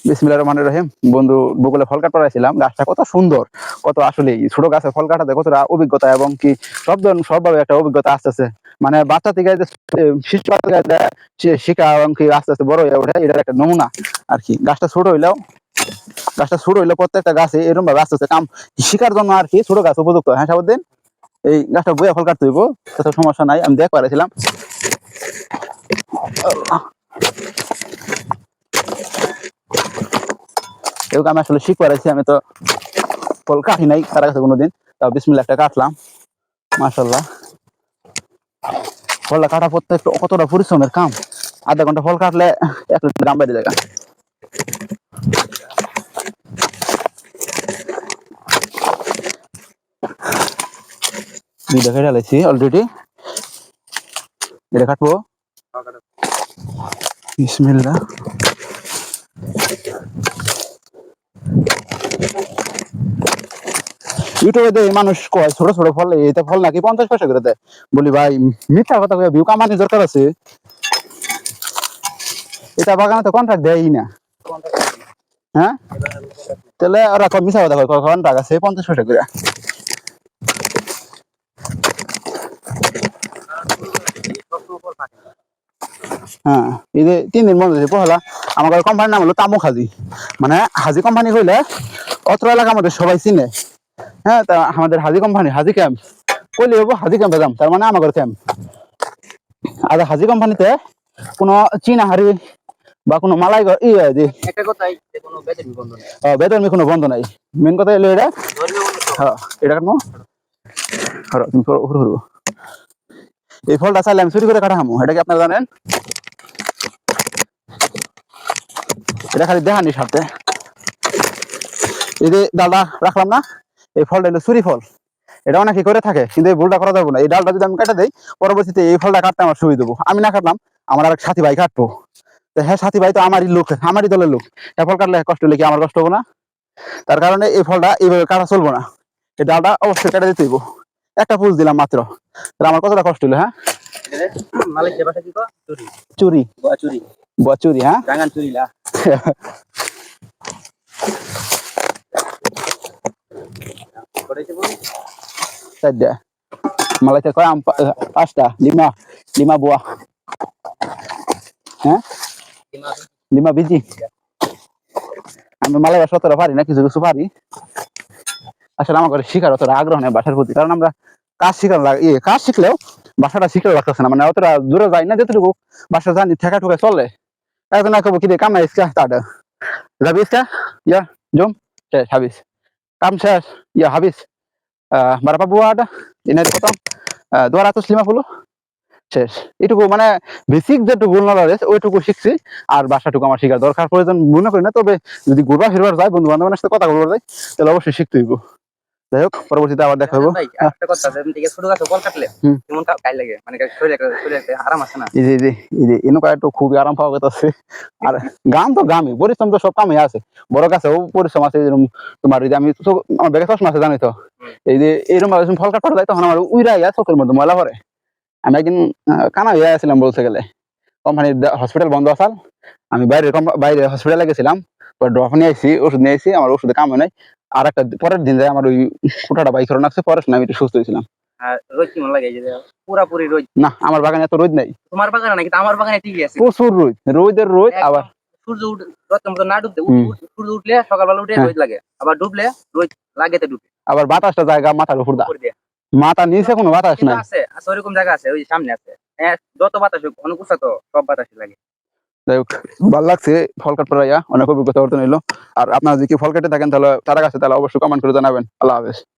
বিসমিল্লাহির রহমানির রহিম। বন্ধু বকুলে ফল কাটতে পারাইছিলাম, গাছটা কত সুন্দর, কত আসলে ছোট গাছে ফল কাটাতে কতটা অভিজ্ঞতা এবং কি সবভাবে একটা অভিজ্ঞতা আস্তে আস্তে মানে বাচ্চা থেকে যে শিশু বাচ্চা থেকে শিখা এবং কি আস্তে আস্তে বড় হয়ে ওঠে, এটার একটা নমুনা আর কি। গাছটা ছোট হইলেও প্রত্যেকটা গাছে এরকম ভাবে আস্তে আস্তে কাম শিখার জন্য আর কি ছোট গাছ উপযুক্ত। হ্যাঁ সাবুদ্দিন, এই গাছটা বইয়া ফল কাটতে হইব, তো সমস্যা নাই, আমি দেখ পারাইছিলাম। এরকম আমি আসলে শিখ পারাইছি, আমি তো ফল কাটি নাই তার কাছে কোনোদিন, তাও বিসমিল্লাহ একটা কাটলাম। মাশাল্লাহ, ফলটা কাটা প্রত্যেকটা কতটা পরিশ্রমের কাম। আধা ঘন্টা ফল কাটলে 1 লিটার দাম বেড়ে যায়। দুইটা কেটে লাইছি অলরেডি, এটা কাটবো। বিসমিল্লাহ। ইউটিউবে দেখি মানুষ কয় ছোট ছোট ফল, এটা ফল নাকি 50 পয়সা করে দেয়। বলি ভাই মিথ্যা কথা কয়ে ভিউ কামানোর দরকার আছে? এটা বাগানে তো কন্ট্রাক্ট দেয়ই না। হ্যাঁ, তাহলে ওরা মিথ্যা কথা কয়, কন্ট্রাক্ট আছে 50 পয়সা করে। হ্যাঁ, এই যে 3 দিন বন্ধ হয়েছে পহলা। আমার কোম্পানির নাম হলো তামুক হাজি, মানে হাজি কোম্পানি হইলে অত্র এলাকা আমাদের সবাই চিনে। হ্যাঁ, তা আমাদের হাজি কোম্পানি, হাজি ক্যাম্প কইলে হবো, হাজি ক্যাম্পে যাম, তার মানে আমার ক্যাম্প। আর হাজি কোম্পানিতে কোনো চীনা হাড়ি বা কোনো মালাই বেতনমি কোনো বন্ধ নাই। মেন কথা এলো এটা। হ্যাঁ, এটা কাটবো। তুমি এই ফলটা চাইলে আমি চুরি করে কাটা খামো, এটা কি আপনারা জানেন? এটা খালি দেখানি সাথে। এই যে ডালটা রাখলাম না, এই ফলটা হলো চুরি ফল। এটা অনেকে করে থাকে, কিন্তু এই ভুলটা করা যাবে না। এই ডালটা যদি আমি কেটে দিই, পরবর্তীতে এই ফলটা কাটতে আমার সুবিধা দেবো। আমি না কাটলাম, আমার আর এক সাথী ভাই কাটবো। তো হ্যাঁ, সাথী ভাই তো আমারই লোক, আমারই দলের লোক। হ্যাঁ, ফল কাটলে কষ্ট হলে কি আমার কষ্ট হবো না? তার কারণে এই ফলটা এইভাবে কাটা চলবো না, এই ডালটা অবশ্যই কেটে দিতে হইব। একটা পুষ দিলাম মাত্র, তাহলে আমার কতটা কষ্ট হলো। হ্যাঁ, চুরি চুরি, হ্যাঁ মালাইতে কয় আম 5টা, লিমা বুয়া। হ্যাঁ, লিমা বিজি। আমি মালাই অতটা পারি না, কিছু কিছু পারি। আসলে আমার শিখার অতটা আগ্রহ নেই বাসার প্রতি, কারণ আমরা কাজ শিখার কাজ শিখলেও বাসাটা শিখতে লাগতেছে না, মানে অতটা দূরে যাই না। যেটুকু বাসা জানি ঠেকা ঠুকে চলে, একজন কব কি কাম নাই ইসকা তাটা যাবি ইসকা ইয়া জম শেষ হাবিস, কাম শেষ ইয়া হাবিস বারাপা বুয়া আডা ইনার কথা দোয়ার আতো স্লিমা ফুলো শেষ। এটুকু মানে বেসিক যেটুকু নলেজ ওইটুকু শিখছি। আর বাসাটুকু আমার শিখার দরকার প্রয়োজন মনে করি না, তবে যদি ঘুরবা ফিরবার যায়, বন্ধু বান্ধবের সাথে কথা বলবার যায়, তাহলে অবশ্যই শিখতে হইব। যাই হোক, পরবর্তীতে আবার দেখা হইব। খুবই আরাম পাওয়া গেছে। আর গাম তো গামই, পরিশ্রম তো সব কামে আছে, বড় কাছেও পরিশ্রম আছে। তোমার এই যে আমি আমার ব্যাগে চশমা আছে জানি তো, এই যে এরকম ফল কাটতে যায়, তখন আমার উইরা চোখের মধ্যে ময়লা পড়ে। আমি একদিন কানা হয়ে আসছিলাম বলতে গেলে, কোম্পানির হসপিটাল বন্ধ আসাল, আমি বাইরে হসপিটালে গেছিলাম, ড্রপ নিয়ে আসছি, ওষুধ নিয়ে আসছি, আমার ওষুধে কাম হয় নাই। আর একটা পরের দিন যায় আমার ওই ফুটাটা বাইক ধরে রাখছে, পরে আমি একটু সুস্থ হয়েছিলাম। না, আমার বাগানে এত রোদ নাই। তোমার বাগানে নাকি? আমার বাগানে ঠিকই আছে, প্রচুর রোদের রোদ। আবার সূর্য না ডুবতে, সূর্য উঠলে সকালবেলা উঠে রোদ লাগে, আবার ডুবলে রোদ লাগে, ডুবে আবার বাতাসটা জায়গা মাথার উপর দা, মাথা নিচে কোনো বাতাস নাই। আছে ওরকম জায়গা আছে, ওই সামনে আছে। হ্যাঁ, যত বাতাস হোক অনেক উঁচা তো, সব বাতাসই লাগে। যাই হোক, ভালো লাগছে ফল কাটতে অনেক অভিজ্ঞতা অর্জন হইলো। আর আপনারা যদি ফল কেটে থাকেন তাহলে তারা কাছে, তাহলে অবশ্যই কমেন্ট করে জানাবেন। আল্লাহ হাফেজ।